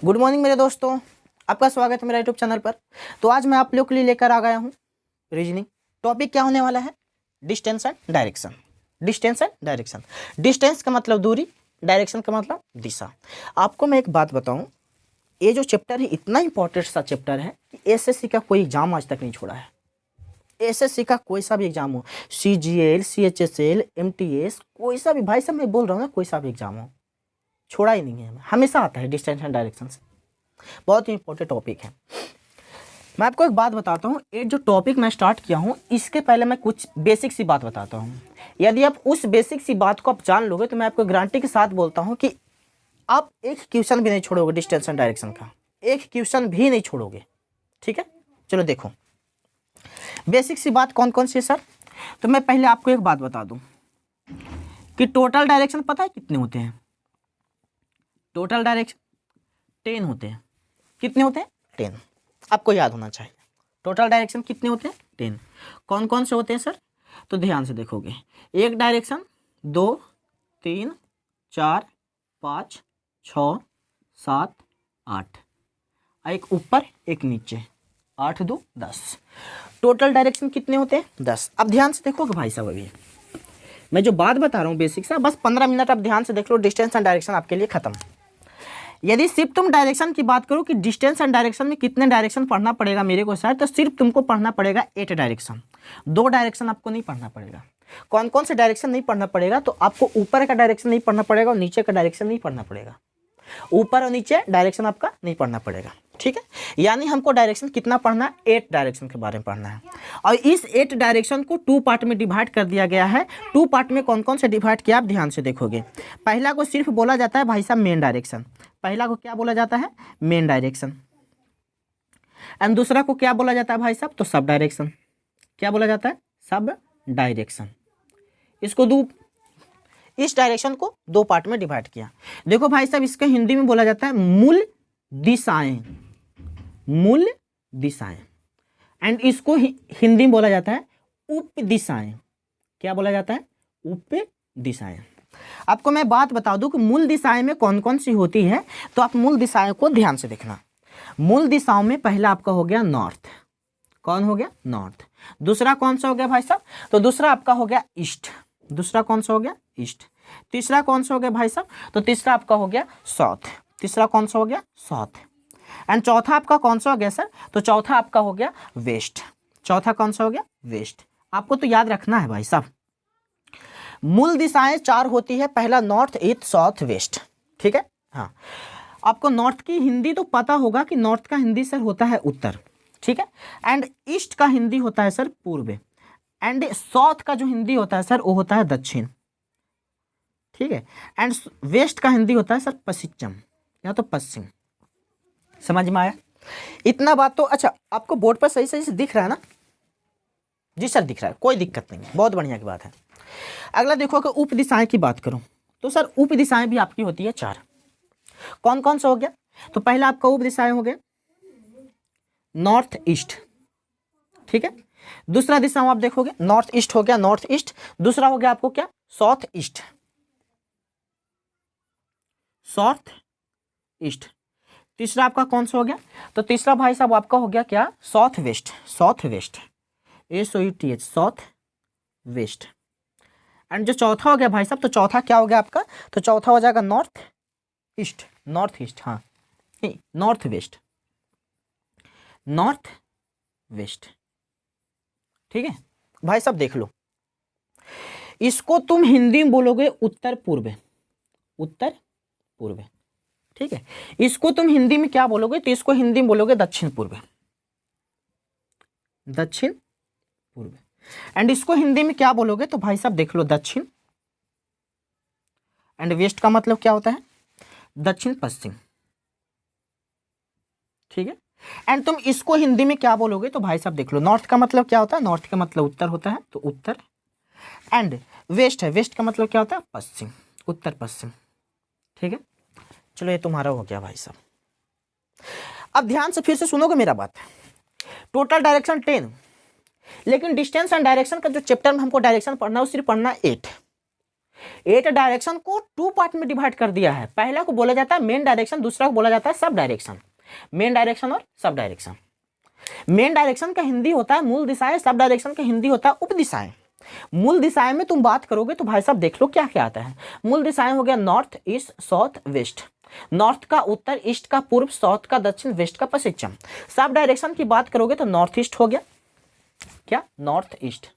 Good morning मेरे दोस्तों, आपका स्वागत है मेरा यूट्यूब चैनल पर। तो आज मैं आप लोग के लिए लेकर आ गया हूँ रीजनिंग। टॉपिक क्या होने वाला है? Distance and direction. Distance and direction. Distance का मतलब दूरी, डायरेक्शन का मतलब दिशा। आपको मैं एक बात बताऊँ, ये जो चैप्टर है इतना इंपॉर्टेंट सा चैप्टर है कि एसएससी का कोई एग्जाम आज तक नहीं छोड़ा है। एसएससी का कोई सा भी एग्जाम हो, सीजीएल, सीएचएसएल, एमटीएस, कोई सा भी, भाई साहब मैं बोल रहा हूँ ना, कोई सा भी एग्जाम हो, छोड़ा ही नहीं है, हमेशा आता है डिस्टेंस एंड डायरेक्शन से। बहुत ही इंपॉर्टेंट टॉपिक है। मैं आपको एक बात बताता हूँ, ये जो टॉपिक मैं स्टार्ट किया हूँ इसके पहले मैं कुछ बेसिक सी बात बताता हूँ। यदि आप उस बेसिक सी बात को आप जान लोगे तो मैं आपको गारंटी के साथ बोलता हूँ कि आप एक क्वेश्चन भी नहीं छोड़ोगे डिस्टेंस एंड डायरेक्शन का, एक क्वेश्चन भी नहीं छोड़ोगे। ठीक है, चलो देखो बेसिक सी बात कौन कौन सी है सर। तो मैं पहले आपको एक बात बता दूं कि टोटल डायरेक्शन पता है कितने होते हैं? टोटल डायरेक्शन 10 होते हैं। कितने होते हैं? 10। आपको याद होना चाहिए टोटल डायरेक्शन कितने होते हैं? 10। कौन कौन से होते हैं सर? तो ध्यान से देखोगे, एक डायरेक्शन 2, 3, 4, 5, 6, 7, 8, एक ऊपर एक नीचे, 8 2 10। टोटल डायरेक्शन कितने होते हैं? 10। अब ध्यान से देखोगे भाई साहब, अभी मैं जो बात बता रहा हूँ बेसिक सा, बस 15 मिनट आप ध्यान से देख लो, डिस्टेंस एंड डायरेक्शन आपके लिए खत्म। यदि सिर्फ तुम डायरेक्शन की बात करो कि डिस्टेंस एंड डायरेक्शन में कितने डायरेक्शन पढ़ना पड़ेगा मेरे को सर, तो सिर्फ तुमको पढ़ना पड़ेगा 8 डायरेक्शन। 2 डायरेक्शन आपको नहीं पढ़ना पड़ेगा। कौन कौन से डायरेक्शन नहीं पढ़ना पड़ेगा? तो आपको ऊपर का डायरेक्शन नहीं पढ़ना पड़ेगा और नीचे का डायरेक्शन नहीं पढ़ना पड़ेगा। ऊपर और नीचे डायरेक्शन आपका नहीं पढ़ना पड़ेगा। ठीक है, यानी हमको डायरेक्शन कितना पढ़ना है? 8 डायरेक्शन के बारे में पढ़ना है। और इस 8 डायरेक्शन को 2 पार्ट में डिवाइड कर दिया गया है। 2 पार्ट में कौन कौन से डिवाइड किया आप ध्यान से देखोगे। पहला को सिर्फ बोला जाता है भाई साहब मेन डायरेक्शन। पहला को क्या बोला जाता है? Main direction. एंड दूसरा को क्या बोला जाता है भाई साहब? तो सब डायरेक्शन। क्या बोला जाता है? Sub direction. इस डायरेक्शन को 2 पार्ट में डिवाइड किया। देखो भाई साहब, इसका हिंदी में बोला जाता है मूल दिशाएं। मूल दिशाएं। एंड इसको हिंदी में बोला जाता है उप दिशाएं। क्या बोला जाता है? उप दिशाएं। आपको मैं बात बता दूं कि मूल दिशाएं में कौन कौन सी होती है, तो आप मूल दिशाएं को ध्यान से देखना। मूल दिशाओं में पहला आपका हो गया नॉर्थ। कौन हो गया? नॉर्थ। दूसरा कौन सा हो गया भाई साहब? तो दूसरा आपका हो गया ईस्ट। दूसरा कौन सा हो गया? ईस्ट। तीसरा कौन सा हो गया भाई साहब? तो तीसरा आपका हो गया साउथ। तीसरा कौन सा हो गया? साउथ। एंड चौथा आपका कौन सा हो गया सर? तो चौथा आपका हो गया वेस्ट। चौथा कौन सा हो गया? वेस्ट। आपको तो याद रखना है भाई साहब, मूल दिशाएं 4 होती है। पहला नॉर्थ, ईस्ट, साउथ, वेस्ट। ठीक है, हाँ। आपको नॉर्थ की हिंदी तो पता होगा कि नॉर्थ का हिंदी सर होता है उत्तर। ठीक है, एंड ईस्ट का हिंदी होता है सर पूर्व। एंड साउथ का जो हिंदी होता है सर वो होता है दक्षिण। ठीक है, एंड वेस्ट का हिंदी होता है सर पश्चिम या तो पश्चिम। समझ में आया इतना बात? तो अच्छा, आपको बोर्ड पर सही सही से दिख रहा है ना? जी सर दिख रहा है, कोई दिक्कत नहीं है, बहुत बढ़िया की बात है। अगला देखो कि उप दिशाएं की बात करूं तो सर उप दिशाएं भी आपकी होती है 4। कौन कौन सा हो गया? तो पहला आपका उप दिशाएं हो गया नॉर्थ ईस्ट। ठीक है, दूसरा दिशा आप देखोगे नॉर्थ ईस्ट हो गया, नॉर्थ ईस्ट। दूसरा हो गया आपको क्या? South east. South east. तीसरा आपका कौन सा हो गया? तो तीसरा भाई साहब आपका हो गया क्या? South west. South west, SOUTH, south west. And जो चौथा हो गया भाई साहब, तो चौथा क्या हो गया आपका? तो चौथा हो जाएगा नॉर्थ ईस्ट। नॉर्थ ईस्ट, हाँ नहीं, नॉर्थ वेस्ट। North west. ठीक है भाई साहब, देख लो, इसको तुम हिंदी में बोलोगे उत्तर पूर्व। उत्तर पूर्व। ठीक है, इसको तुम हिंदी में क्या बोलोगे? तो इसको हिंदी में बोलोगे दक्षिण पूर्व। दक्षिण पूर्व। एंड इसको हिंदी में क्या बोलोगे? तो भाई साहब देख लो, दक्षिण। एंड वेस्ट का मतलब क्या होता है? दक्षिण पश्चिम। ठीक है, एंड तुम इसको हिंदी में क्या बोलोगे? तो भाई साहब देख लो, नॉर्थ का मतलब क्या होता है? नॉर्थ का मतलब उत्तर होता है, तो उत्तर। एंड वेस्ट है, वेस्ट का मतलब क्या होता है? पश्चिम, उत्तर पश्चिम। ठीक है, चलो ये तुम्हारा हो गया भाई साहब। अब ध्यान से फिर से सुनोगे मेरा बात। टोटल डायरेक्शन 10, लेकिन डिस्टेंस एंड डायरेक्शन का जो चैप्टर में हमको डायरेक्शन पढ़ना है वो सिर्फ पढ़ना 8। एट डायरेक्शन को 2 पार्ट में डिवाइड कर दिया है। पहला को बोला जाता है मेन डायरेक्शन, दूसरा को बोला जाता है सब डायरेक्शन। मेन डायरेक्शन और सब डायरेक्शन। मेन डायरेक्शन का हिंदी होता है मूल दिशाएं, सब डायरेक्शन का हिंदी होता है उपदिशाएं। मूल दिशाएं में तुम बात करोगे तो भाई साहब देख लो क्या क्या आता है। मूल दिशाएं हो गया north, east, south, west. North का उत्तर, ईस्ट का पूर्व, साउथ का दक्षिण, वेस्ट का पश्चिम। सब डायरेक्शन की बात करोगे तो नॉर्थ ईस्ट हो गया। क्या? नॉर्थ ईस्ट,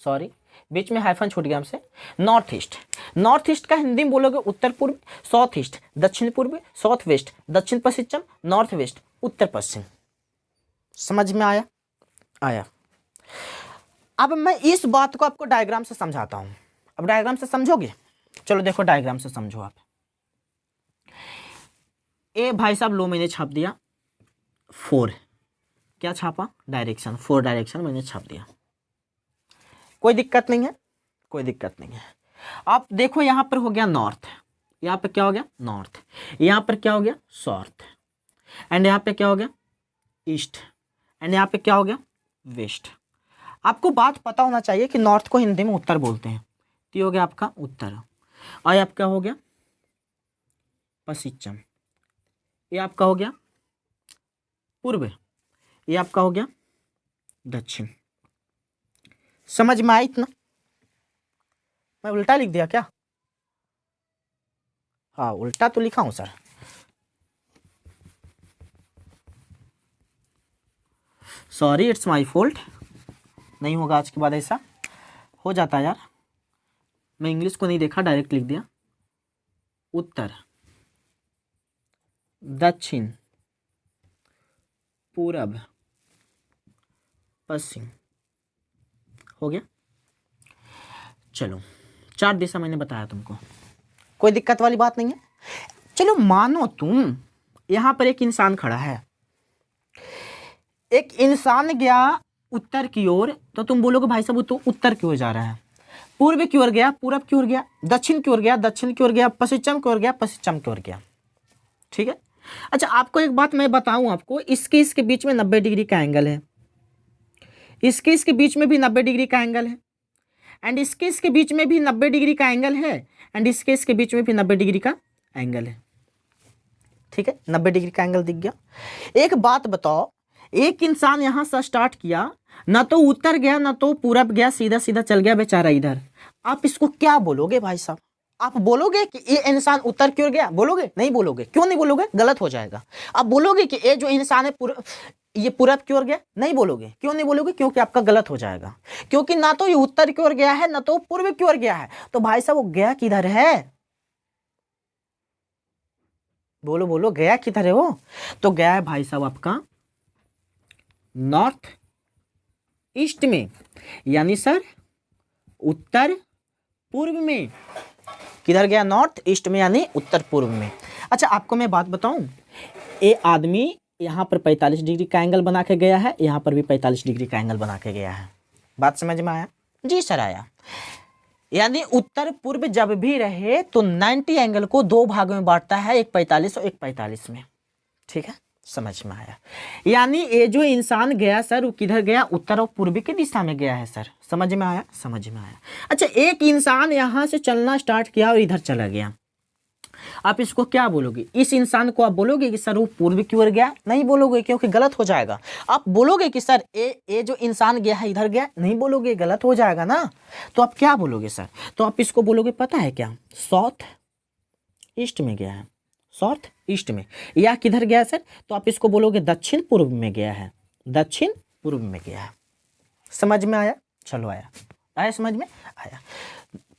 सॉरी बीच में हाइफन छूट गया हमसे। नॉर्थ ईस्ट, नॉर्थ ईस्ट का हिंदी में बोलोगे उत्तर पूर्व, साउथ ईस्ट दक्षिण पूर्व, साउथ वेस्ट दक्षिण पश्चिम, नॉर्थ वेस्ट उत्तर पश्चिम। समझ में आया? आया। अब मैं इस बात को आपको डायग्राम से समझाता हूं। अब डायग्राम से समझोगे? चलो देखो डायग्राम से समझो आप। ए भाई साहब लो मैंने छाप दिया 4, क्या छापा? डायरेक्शन, 4 डायरेक्शन मैंने छाप दिया। कोई दिक्कत नहीं है, कोई दिक्कत नहीं है। आप देखो यहां पर हो गया नॉर्थ, यहां पे क्या हो गया? नॉर्थ। यहां पर क्या हो गया? साउथ। एंड यहां पे क्या हो गया? ईस्ट। एंड यहां पे क्या हो गया? वेस्ट। आपको बात पता होना चाहिए कि नॉर्थ को हिंदी में उत्तर बोलते हैं, तो ये हो गया आपका उत्तर। और ये आपका हो गया पश्चिम, ये आपका हो गया पूर्व, ये आपका हो गया दक्षिण। समझ में आया इतना? मैं उल्टा लिख दिया क्या? हाँ उल्टा तो लिखा हूं sir. Sorry it's my fault. नहीं होगा आज के बाद, ऐसा हो जाता है यार। मैं इंग्लिश को नहीं देखा, डायरेक्ट लिख दिया। उत्तर, दक्षिण, पूरब, पश्चिम। हो गया? चलो 4 दिशा मैंने बताया तुमको, कोई दिक्कत वाली बात नहीं है। चलो मानो तुम यहां पर एक इंसान खड़ा है, एक इंसान गया उत्तर की ओर, तो तुम बोलोगे भाई साहब वो तो उत्तर की ओर जा रहा है। पूर्व की ओर गया, पूरब की ओर गया, दक्षिण की ओर गया, दक्षिण की ओर गया, पश्चिम की ओर गया, पश्चिम की ओर गया। ठीक है। अच्छा आपको एक बात मैं बताऊं, आपको इसके बीच में 90 डिग्री का एंगल है, इसके बीच में भी 90 डिग्री का एंगल है, एंड इसके बीच में भी 90 डिग्री का एंगल है, एंड इसके बीच में भी 90 डिग्री का एंगल है। ठीक है, 90 डिग्री का एंगल दिख गया। एक बात बताओ, एक इंसान यहां से स्टार्ट किया, ना तो उत्तर गया ना तो पूरब गया, सीधा सीधा चल गया बेचारा इधर। आप इसको क्या बोलोगे भाई साहब? आप बोलोगे कि ये इंसान उत्तर की ओर गया? बोलोगे? नहीं बोलोगे। क्यों नहीं बोलोगे? गलत हो जाएगा। आप बोलोगे कि ये जो इंसान है ये पूरब की ओर गया? नहीं बोलोगे। क्यों नहीं बोलोगे? क्योंकि आपका गलत हो जाएगा। क्योंकि ना तो ये उत्तर की ओर गया है ना तो पूर्व की ओर गया है। तो भाई साहब वो गया किधर है? बोलो बोलो, गया किधर है वो? तो गया है भाई साहब आपका नॉर्थ ईस्ट में, यानी सर उत्तर पूर्व में। किधर गया? नॉर्थ ईस्ट में, यानी उत्तर पूर्व में। अच्छा आपको मैं बात बताऊं, ये आदमी यहां पर 45 डिग्री का एंगल बना के गया है, यहां पर भी 45 डिग्री का एंगल बना के गया है। बात समझ में आया? जी सर आया। यानी उत्तर पूर्व जब भी रहे तो 90 एंगल को 2 भागों में बांटता है, एक 45 और एक 45 में। ठीक है, समझ में आया। यानी ये जो इंसान गया सर वो किधर गया? उत्तर और पूर्वी की दिशा में गया है सर। समझ में आया? समझ में आया। अच्छा एक इंसान यहां से चलना स्टार्ट किया और इधर चला गया, आप इसको क्या बोलोगे? इस इंसान को आप बोलोगे कि सर वो पूर्व की ओर गया? नहीं बोलोगे, क्योंकि गलत हो जाएगा। आप बोलोगे कि सर ये जो इंसान गया है इधर गया? नहीं बोलोगे, गलत हो जाएगा ना। तो आप क्या बोलोगे सर? तो आप इसको बोलोगे पता है क्या? साउथ ईस्ट में गया है, साउथ ईस्ट में। या किधर गया सर? तो आप इसको बोलोगे दक्षिण पूर्व में गया है, दक्षिण पूर्व में गया है। समझ में आया? चलो आया, आया समझ में आया।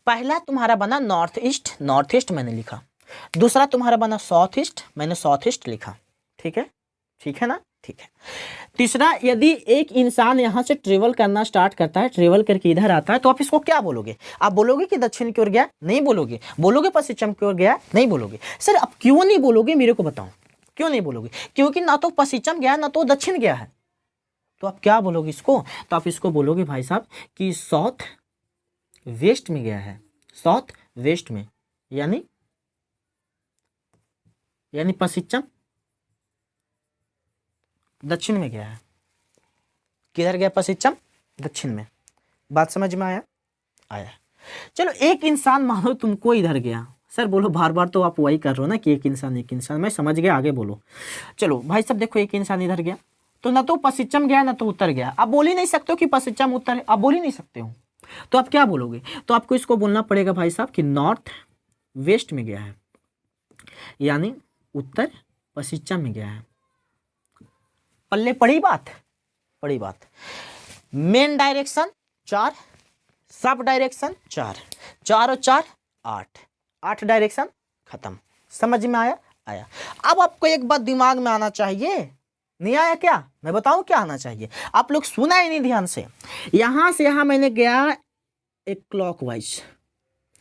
पहला तुम्हारा बना नॉर्थ ईस्ट, नॉर्थ ईस्ट मैंने लिखा। दूसरा तुम्हारा बना साउथ ईस्ट, मैंने साउथ ईस्ट लिखा। ठीक है, ठीक है ना? ठीक है। तीसरा, यदि एक इंसान यहां से ट्रेवल करना स्टार्ट करता है, ट्रेवल करके इधर आता है, तो आप इसको क्या बोलोगे? आप बोलोगे कि दक्षिण की ओर गया? नहीं बोलोगे। बोलोगे पश्चिम की ओर गया? नहीं बोलोगे। सर आप क्यों नहीं बोलोगे मेरे को बताओ, क्यों नहीं बोलोगे? क्योंकि ना तो पश्चिम गया ना तो दक्षिण गया है। तो आप क्या बोलोगे इसको? तो आप इसको बोलोगे भाई साहब कि साउथ वेस्ट में गया है, साउथ वेस्ट में, यानी पश्चिम दक्षिण में गया है। किधर गया? पश्चिम दक्षिण में। बात समझ में आया? आया। चलो एक इंसान मानो तुमको इधर गया, सर बोलो बार बार तो आप वही कर रहे हो ना कि एक इंसान, मैं समझ गया, आगे बोलो। चलो भाई साहब देखो, एक इंसान इधर गया तो ना तो पश्चिम गया ना तो उत्तर गया। आप बोल ही नहीं सकते हो कि पश्चिम उत्तर है, आप बोल ही नहीं सकते हो, तो आप क्या बोलोगे? तो आपको इसको बोलना पड़ेगा भाई साहब कि नॉर्थ वेस्ट में गया है, यानी उत्तर पश्चिम में गया है। पल्ले पड़ी बात, पड़ी बात। मेन डायरेक्शन 4, सब डायरेक्शन 4, 4 और 4 8, 8 डायरेक्शन खत्म। समझ में आया? आया। अब आपको एक बात दिमाग में आना चाहिए, नहीं आया क्या? मैं बताऊं क्या आना चाहिए, आप लोग सुना ही नहीं ध्यान से। यहां से यहां मैंने गया एक क्लॉकवाइज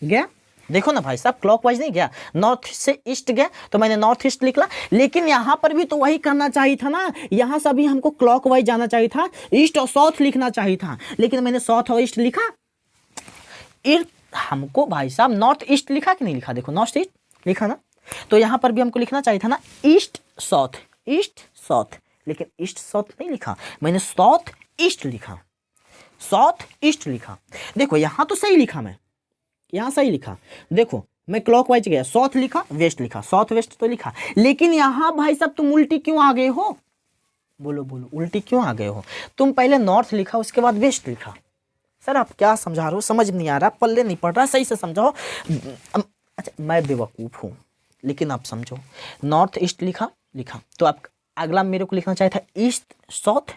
गया, देखो ना भाई साहब, क्लॉकवाइज नहीं गया, नॉर्थ से ईस्ट गया तो मैंने नॉर्थ ईस्ट लिखा। लेकिन यहां पर भी तो वही करना चाहिए था ना, यहां से भी हमको क्लॉकवाइज जाना चाहिए था, ईस्ट और साउथ लिखना चाहिए था, लेकिन मैंने साउथ और ईस्ट लिखा। हमको भाई साहब नॉर्थ ईस्ट लिखा कि नहीं लिखा? देखो नॉर्थ ईस्ट लिखा ना, तो यहां पर भी हमको लिखना चाहिए था ना ईस्ट साउथ, ईस्ट साउथ, लेकिन ईस्ट साउथ नहीं लिखा, मैंने साउथ ईस्ट लिखा, साउथ ईस्ट लिखा। देखो यहां तो सही लिखा, मैं यहां सही लिखा। देखो मैं क्लॉकवाइज गया, साउथ लिखा, वेस्ट लिखा, साउथ वेस्ट तो लिखा, लेकिन यहां भाई साहब तुम उल्टी क्यों आ गए हो? बोलो बोलो, उल्टी क्यों आ गए हो? तुम पहले नॉर्थ लिखा उसके बाद वेस्ट लिखा। सर आप क्या समझा रहे हो, समझ नहीं आ रहा, पल्ले नहीं पड़ रहा, सही से समझाओ। अच्छा मैं बेवकूफ़ हूँ, लेकिन आप समझो, नॉर्थ ईस्ट लिखा लिखा, तो आप अगला मेरे को लिखना चाहिए था ईस्ट साउथ,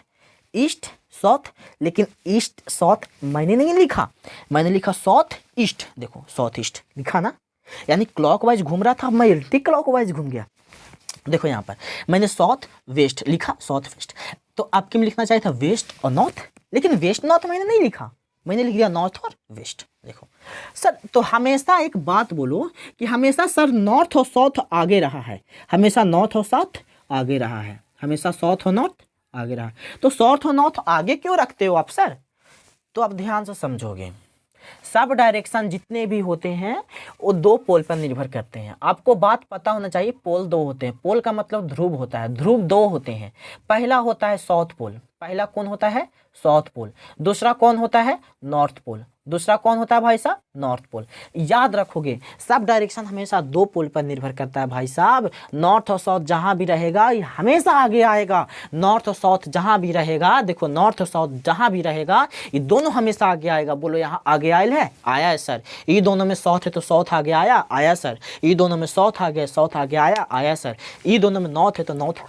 ईस्ट साउथ, लेकिन ईस्ट साउथ मैंने नहीं लिखा, मैंने लिखा साउथ ईस्ट। देखो साउथ ईस्ट लिखा ना, यानी क्लॉकवाइज घूम रहा था, मैं एंटी क्लॉकवाइज घूम गया। देखो यहाँ पर मैंने साउथ वेस्ट लिखा, साउथ वेस्ट, तो आपके में लिखना चाहिए था वेस्ट और नॉर्थ, लेकिन वेस्ट नॉर्थ मैंने नहीं लिखा, मैंने लिख दिया नॉर्थ और वेस्ट। देखो सर, तो हमेशा एक बात बोलो कि हमेशा सर नॉर्थ और साउथ आगे रहा है, हमेशा नॉर्थ और साउथ आगे रहा है, हमेशा साउथ और नॉर्थ आगे रहा है। तो साउथ और नॉर्थ आगे क्यों रखते हो आप सर? तो आप ध्यान से समझोगे, सब डायरेक्शन जितने भी होते हैं वो 2 पोल पर निर्भर करते हैं। आपको बात पता होना चाहिए, पोल 2 होते हैं, पोल का मतलब ध्रुव होता है, ध्रुव 2 होते हैं। पहला होता है साउथ पोल, पहला कौन होता है? South pole. दूसरा कौन होता है? North pole. दूसरा कौन होता है भाई साहब? North pole. याद रखोगे, सब डायरेक्शन हमेशा 2 पोल पर निर्भर करता है भाई साहब। नॉर्थ और साउथ जहां भी रहेगा ये हमेशा आगे आएगा, नॉर्थ और साउथ जहां भी रहेगा, देखो नॉर्थ और साउथ जहां भी रहेगा ये दोनों हमेशा आगे आएगा। बोलो यहाँ आगे आयल है? आया है सर। ये दोनों में साउथ है तो साउथ आगे आया? आया सर। ये दोनों में साउथ आ गया, साउथ आगे आया? आया सर। ये दोनों में नॉर्थ है तो नॉर्थ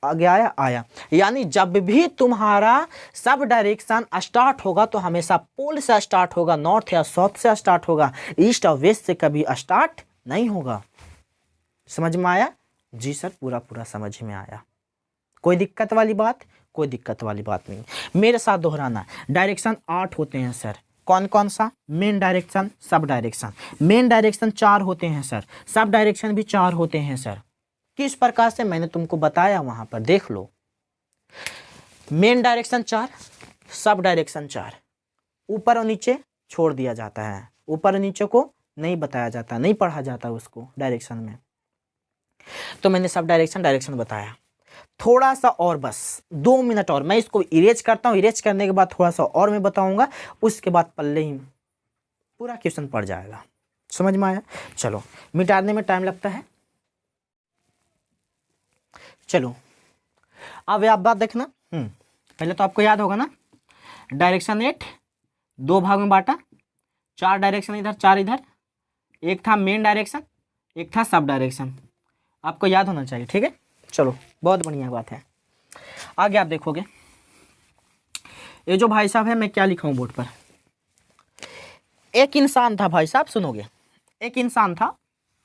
आगे आया? आया। यानी जब भी तुम्हारा सब डायरेक्शन स्टार्ट होगा तो हमेशा पोल से स्टार्ट होगा, नॉर्थ या साउथ से स्टार्ट होगा, ईस्ट और वेस्ट से कभी स्टार्ट नहीं होगा। समझ में आया? जी सर, पूरा पूरा समझ में आया। कोई दिक्कत वाली बात? कोई दिक्कत वाली बात नहीं। मेरे साथ दोहराना, डायरेक्शन 8 होते हैं सर। कौन कौन सा? Main direction, sub direction. Main direction 4 होते हैं सर, सब डायरेक्शन भी 4 होते हैं सर। किस प्रकार से मैंने तुमको बताया वहां पर देख लो। Main direction 4, sub direction 4। ऊपर और नीचे छोड़ दिया जाता है, ऊपर और नीचे को नहीं बताया जाता, नहीं पढ़ा जाता उसको डायरेक्शन में। तो मैंने सब डायरेक्शन बताया। थोड़ा सा और, बस 2 मिनट और मैं इसको इरेज करता हूँ, इरेज करने के बाद थोड़ा सा और मैं बताऊंगा, उसके बाद पल्ले ही पूरा क्वेश्चन पड़ जाएगा। समझ में आया? चलो, मिटाने में टाइम लगता है। चलो अब आप बात देखना। पहले तो आपको याद होगा ना, डायरेक्शन 8 2 भाग में बांटा, 4 डायरेक्शन इधर 4 इधर, एक था मेन डायरेक्शन, एक था सब डायरेक्शन। आपको याद होना चाहिए, ठीक है? चलो बहुत बढ़िया बात है। आगे आप देखोगे, ये जो भाई साहब है, मैं क्या लिखा हूँ बोर्ड पर, एक इंसान था भाई साहब, सुनोगे। एक इंसान था,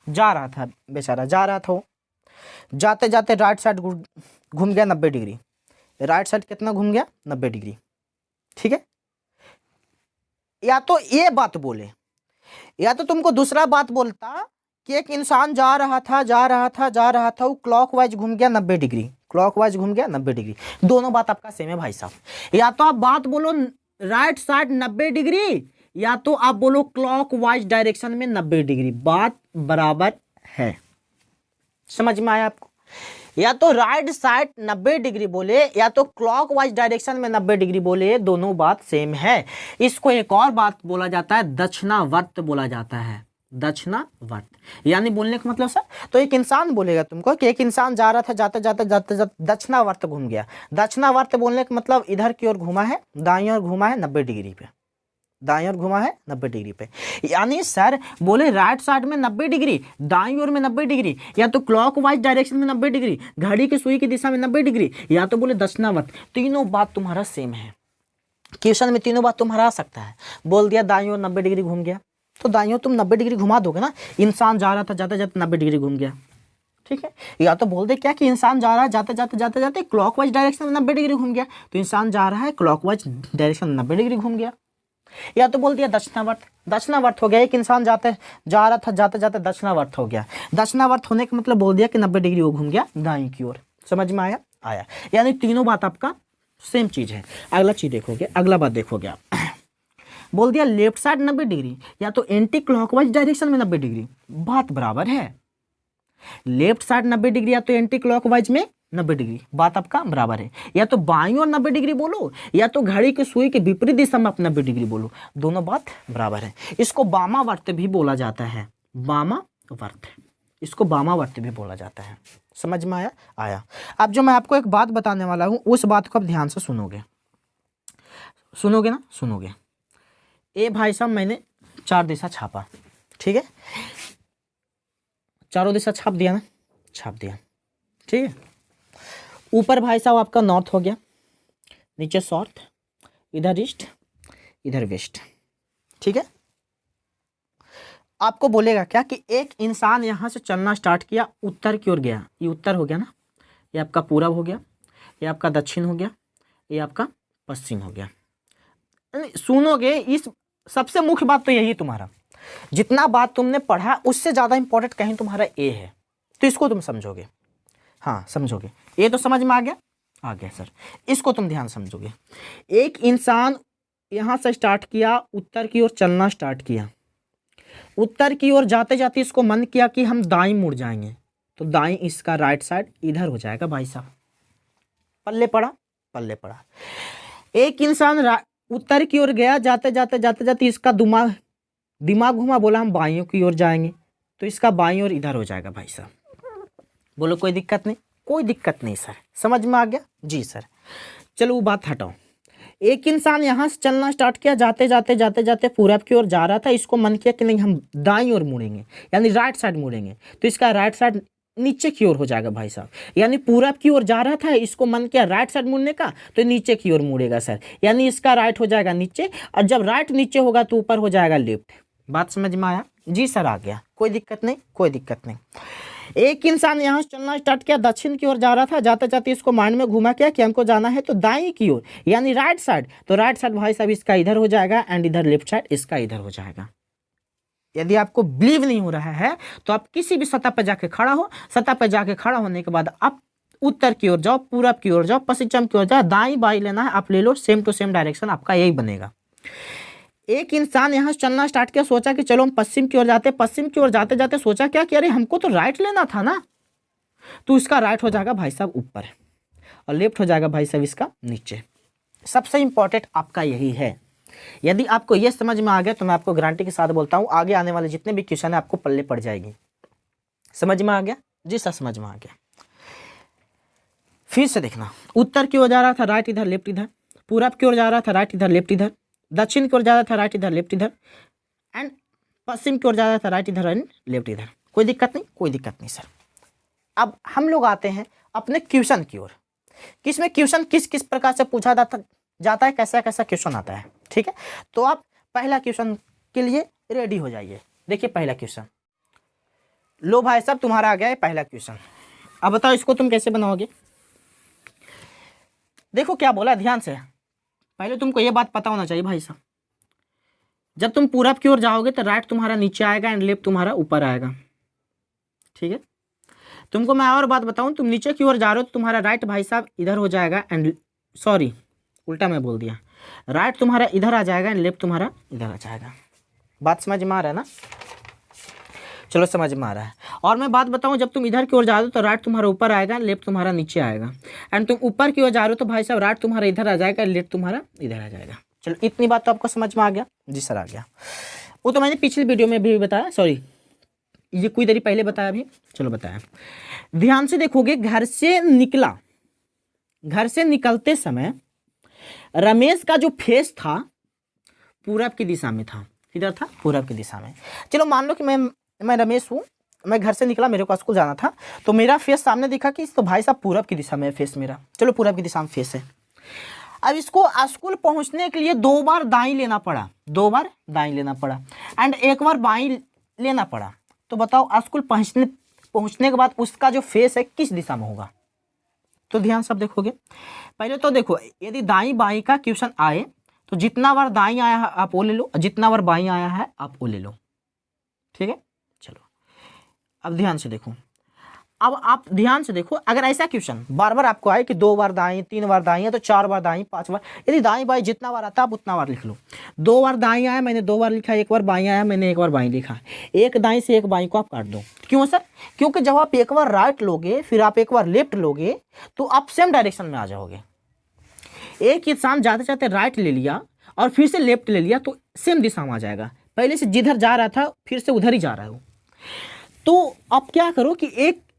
जा रहा था, बेचारा जा रहा था, वो जाते जाते राइट साइड घूम गया 90 डिग्री। राइट साइड कितना घूम गया? 90 डिग्री, ठीक है? या तो ये बात बोले, या तो तुमको दूसरा बात बोलता कि एक इंसान जा रहा था, वो क्लॉकवाइज घूम गया 90 डिग्री, क्लॉकवाइज घूम गया 90 डिग्री। दोनों बात आपका सेम है भाई साहब। या तो आप बात बोलो राइट साइड 90 डिग्री, या तो आप बोलो क्लॉकवाइज डायरेक्शन में 90 डिग्री, बात बराबर है। समझ में आया आपको? या तो राइट साइड 90 डिग्री बोले या तो क्लॉकवाइज डायरेक्शन में 90 डिग्री बोले, दोनों बात सेम है। इसको एक और बात बोला जाता है, दक्षिणावर्त बोला जाता है, दक्षिणावर्त। यानी बोलने का मतलब सर, तो एक इंसान बोलेगा तुमको कि एक इंसान जा रहा था, जाते जाते जाते जाते दक्षिणावर्त घूम गया। दक्षिणावर्त बोलने का मतलब इधर की ओर घुमा है, दाईं ओर घुमा है 90 डिग्री पे, दाईं ओर घुमा है 90 डिग्री पे। यानी सर बोले राइट साइड में 90 डिग्री, दाईं ओर में 90 डिग्री, या तो क्लॉकवाइज डायरेक्शन में 90 डिग्री, घड़ी की सुई की दिशा में 90 डिग्री, या तो बोले दक्षिणावर्त। तीनों बात तुम्हारा सेम है। क्वेश्चन में तीनों बात तुम्हारा आ सकता है। बोल दिया दाईं ओर 90 डिग्री घूम गया, तो दाईं ओर तुम 90 डिग्री घुमा दोगे ना। इंसान जा रहा था, जाते जाते 90 डिग्री घूम गया, ठीक है। या तो बोल दे क्या कि इंसान जा रहा है, जाते जाते जाते जाते क्लॉकवाइज डायरेक्शन में 90 डिग्री घूम गया, तो इंसान जा रहा है क्लॉकवाइज डायरेक्शन में 90 डिग्री घूम गया। या तो बोल दिया दक्षिणावर्त, दक्षिणावर्त हो गया, एक इंसान जा रहा था, जाते जाते दक्षिणावर्त हो गया। दक्षिणावर्त होने का मतलब बोल दिया कि 90 डिग्री वो घूम गया दाईं की ओर। समझ में आया। यानी तीनों बात आपका सेम चीज है। अगला चीज देखोगे, अगला बात देखोगे आप। बोल दिया लेफ्ट साइड 90 डिग्री या तो एंटी क्लॉकवाइज डायरेक्शन में 90 डिग्री, बात बराबर है। लेफ्ट साइड 90 डिग्री या तो एंटी क्लॉकवाइज में 90 डिग्री, बात आपका बराबर है। या तो बाईं ओर 90 डिग्री बोलो या तो घड़ी की सुई के विपरीत दिशा में आप 90 डिग्री बोलो, दोनों बात बराबर है। इसको वामावर्त भी बोला जाता है, वामावर्त, इसको वामावर्त भी बोला जाता है। समझ में आया। अब जो मैं आपको एक बात बताने वाला हूं उस बात को आप ध्यान से सुनोगे ना, सुनोगे। ए भाई साहब मैंने 4 दिशा छापा, ठीक है, चारों दिशा छाप दिया ना, छाप दिया, ठीक है। ऊपर भाई साहब आपका नॉर्थ हो गया, नीचे साउथ, इधर ईस्ट, इधर वेस्ट, ठीक है। आपको बोलेगा क्या कि एक इंसान यहां से चलना स्टार्ट किया, उत्तर की ओर गया, ये उत्तर हो गया ना, ये आपका पूरब हो गया, ये आपका दक्षिण हो गया, ये आपका पश्चिम हो गया। सुनोगे, इस सबसे मुख्य बात तो यही तुम्हारा, जितना बात तुमने पढ़ा उससे ज्यादा इंपॉर्टेंट कहीं तुम्हारा ए है, तो इसको तुम समझोगे। हाँ समझोगे, ये तो समझ में आ गया सर। इसको तुम ध्यान समझोगे। एक इंसान यहां से स्टार्ट किया, उत्तर की ओर चलना स्टार्ट किया, उत्तर की ओर जाते जाते इसको मन किया कि हम दाईं मुड़ जाएंगे, तो दाईं इसका राइट साइड इधर हो जाएगा भाई साहब, पल्ले पड़ा। एक इंसान उत्तर की ओर गया, जाते जाते इसका दिमाग घुमा, बोला हम बाइयों की ओर जाएंगे, तो इसका बाईं ओर इधर हो जाएगा भाई साहब। बोलो कोई दिक्कत नहीं? कोई दिक्कत नहीं सर, समझ में आ गया जी सर। चलो वो बात हटाओ। एक इंसान यहाँ से चलना स्टार्ट किया, जाते जाते पूरब की ओर जा रहा था, इसको मन किया कि नहीं हम दाईं ओर मुड़ेंगे, यानी राइट साइड मुड़ेंगे, तो इसका राइट साइड नीचे की ओर हो जाएगा भाई साहब। यानी पूरब की ओर जा रहा था, इसको मन किया राइट साइड मुड़ने का, तो नीचे की ओर मुड़ेगा सर, यानी इसका राइट हो जाएगा नीचे, और जब राइट नीचे होगा तो ऊपर हो जाएगा लेफ्ट। बात समझ में आया जी सर? आ गया, कोई दिक्कत नहीं, कोई दिक्कत नहीं। एक इंसान यहाँ से चलना स्टार्ट किया, दक्षिण की ओर जा रहा था, जाते जाते इसको माइंड में घुमा किया कि हमको जाना है तो दाईं की ओर, यानी राइट साइड, तो राइट साइड भाई साहब इसका इधर हो जाएगा, एंड इधर लेफ्ट साइड इसका इधर हो जाएगा। यदि आपको बिलीव नहीं हो रहा है तो आप किसी भी सतह पर जाके खड़ा हो, सतह पर जाके खड़ा होने के बाद आप उत्तर की ओर जाओ, पूरब की ओर जाओ, पश्चिम की ओर जाओ, दाईं बाईं लेना है आप ले लो, सेम टू सेम डायरेक्शन आपका यही बनेगा। एक इंसान यहाँ से चलना स्टार्ट किया, सोचा कि चलो हम पश्चिम की ओर जाते, पश्चिम की ओर जाते जाते सोचा क्या कि अरे हमको तो राइट लेना था ना, तो इसका राइट हो जाएगा भाई साहब ऊपर, और लेफ्ट हो जाएगा भाई साहब इसका नीचे। सबसे इंपॉर्टेंट आपका यही है। यदि आपको यह समझ में आ गया तो मैं आपको गारंटी के साथ बोलता हूं आगे आने वाले जितने भी क्वेश्चन है आपको पल्ले पड़ जाएगी। समझ में आ गया जी सर? समझ में आ गया। फिर से देखना, उत्तर की ओर जा रहा था, राइट इधर लेफ्ट इधर, पूरब की ओर जा रहा था, राइट इधर लेफ्ट इधर, दक्षिण की ओर जा रहा था, राइट इधर लेफ्ट इधर, एंड पश्चिम की ओर जा रहा था, राइट इधर एंड लेफ्ट इधर। कोई दिक्कत नहीं? कोई दिक्कत नहीं सर। अब हम लोग आते हैं अपने क्वेश्चन की ओर। किसमें क्वेश्चन किस किस प्रकार से पूछा जाता है, कैसा कैसा क्वेश्चन आता है, ठीक है। तो आप पहला क्वेश्चन के लिए रेडी हो जाइए। देखिए पहला क्वेश्चन, लो भाई साहब तुम्हारा आ गया है पहला क्वेश्चन। अब बताओ इसको तुम कैसे बनाओगे। देखो क्या बोला, ध्यान से। पहले तुमको ये बात पता होना चाहिए भाई साहब, जब तुम पूरब की ओर जाओगे तो राइट तुम्हारा नीचे आएगा एंड लेफ्ट तुम्हारा ऊपर आएगा, ठीक है। तुमको मैं और बात बताऊं, तुम नीचे की ओर जा रहे हो तो तुम्हारा राइट भाई साहब इधर हो जाएगा, एंड सॉरी उल्टा मैं बोल दिया, राइट तुम्हारा इधर आ जाएगा एंड लेफ्ट तुम्हारा इधर आ जाएगा। बात समझ में आ रहा है ना? चलो समझ में आ रहा है। और मैं बात बताऊं, जब तुम इधर की ओर जा रहे हो तो राइट तुम्हारा ऊपर आएगा, लेफ्ट तुम्हारा नीचे आएगा। एंड तुम ऊपर की ओर जा रहे हो तो भाई साहब राइट तुम्हारा इधर आ जाएगा, लेफ्ट तुम्हारा इधर आ जाएगा। चलो इतनी बात तो आपको समझ में आ गया? जी सर आ गया। वो तो मैंने पिछली वीडियो में भी बताया, सॉरी ये कोई देरी पहले बताया अभी, चलो बताया। ध्यान से देखोगे, घर से निकलते समय रमेश का जो फेस था पूरब की दिशा में था। किधर था? पूरब की दिशा में। चलो मान लो कि मैं रमेश हूँ, मैं घर से निकला, मेरे को स्कूल जाना था, तो मेरा फेस सामने दिखा कि तो भाई साहब पूरब की दिशा में फेस मेरा। चलो पूरब की दिशा में फेस है। अब इसको स्कूल पहुंचने के लिए 2 बार दाई लेना पड़ा, 2 बार दाई लेना पड़ा एंड 1 बार बाई लेना पड़ा। तो बताओ स्कूल पहुंचने के बाद उसका जो फेस है किस दिशा में होगा? तो ध्यान सब देखोगे, पहले तो देखो, यदि दाई बाई का क्वेश्चन आए तो जितना बार दाई आया है आप वो ले लो, जितना बार बाई आया है आप वो ले लो। ठीक है, चलो अब ध्यान से देखो। अब आप ध्यान से देखो, अगर ऐसा क्वेश्चन बार बार आपको आए कि 2 बार दाई, 3 बार दाई है तो 4 बार दाई, 5 बार, यदि दाई बाई जितना बार आता है आप उतना बार लिख लो। 2 बार दाई आया मैंने 2 बार लिखा, 1 बार बाई आया मैंने 1 बार बाई लिखा। एक दाई से एक बाई को आप काट दो। क्यों सर? क्योंकि जब आप 1 बार राइट लोगे फिर आप 1 बार लेफ्ट लोगे तो आप सेम डायरेक्शन में आ जाओगे। एक इंसान जाते जाते राइट ले लिया और फिर से लेफ्ट ले लिया तो सेम दिशा में आ जाएगा। पहले से जिधर जा रहा था फिर से उधर ही जा रहा है। तो आप क्या करो कि